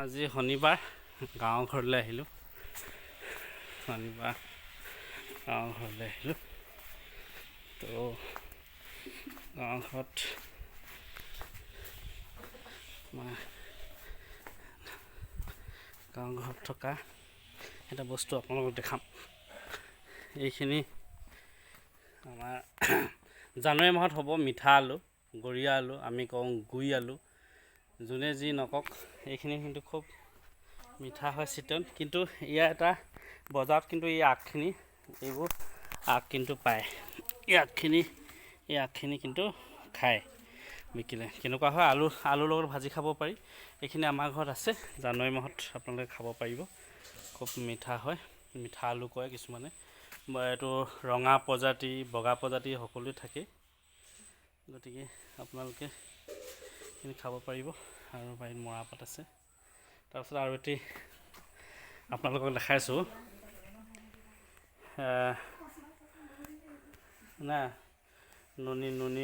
আজি শনিবাৰ গাঁৱৰ ঘৰলৈ আহিলোঁ। শনিবাৰ গাঁৱৰ ঘৰলৈ আহিলোঁ। তো গাঁৱৰ ঘৰত থকা এটা বস্তু আপোনালোকক দেখাম। এইখিনি আমাৰ জানুৱাৰী মাহত হ'ব মিঠা আলু, গৰীয়া আলু, আমি কওঁ গুই আলু। যোনে যি নকওক, এইখিনি কিন্তু খুব মিঠা হয় চিটন। কিন্তু ইয়াৰ এটা বজাৰত কিন্তু এই আগখিনি, এইবোৰ আগ কিন্তু পায়। এই আগখিনি কিন্তু খায় বিকিলে। কেনেকুৱা হয়, আলুৰ লগত ভাজি খাব পাৰি। এইখিনি আমাৰ ঘৰত আছে, জানুৱাৰী মাহত আপোনালোকে খাব পাৰিব। খুব মিঠা হয়, মিঠা আলু কয় কিছুমানে। এইটো ৰঙা প্ৰজাতি, বগা প্ৰজাতি সকলোৱে থাকে। গতিকে আপোনালোকে এইখিনি খাব পাৰিব। আৰু বাৰীত মৰাপাট আছে। তাৰপিছত আৰু এটি আপোনালোকক দেখাইছোঁ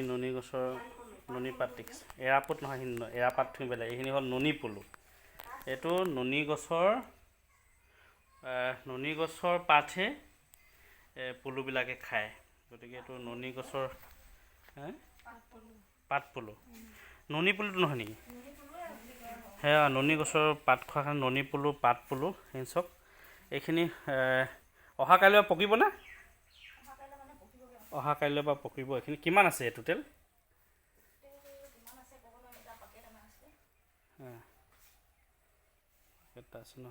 নুনি গছৰ নুনি পাত দেখিছে। এৰাপাত নহয়, এৰাপাতখিনি বেলেগ। এইখিনি হ'ল নুনি পলু। এইটো নুনি গছৰ পাতহে পলুবিলাকে খায়। গতিকে এইটো নুনি গছৰ পাত পলু। নুনি পলুটো নহয় নেকি? সেয়া নুনি গছৰ পাত খোৱা কাৰণে নুনি পলু, পাত পলু সেই চব। এইখিনি অহা কাইলৈ পকিব নে? অহা কাইলৈ পৰা পকিব। এইখিনি কিমান আছে টোটেল? এটা আছে ন?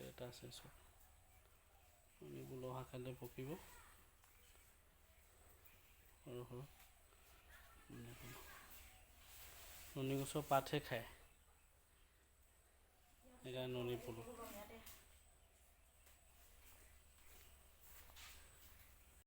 এটা আছে চব। নুনিবোৰ অহা কাইলৈ পকিব। সৰু সৰু নুনি গছৰ পাতহে খায়, সেইকাৰণে নুনি পলু।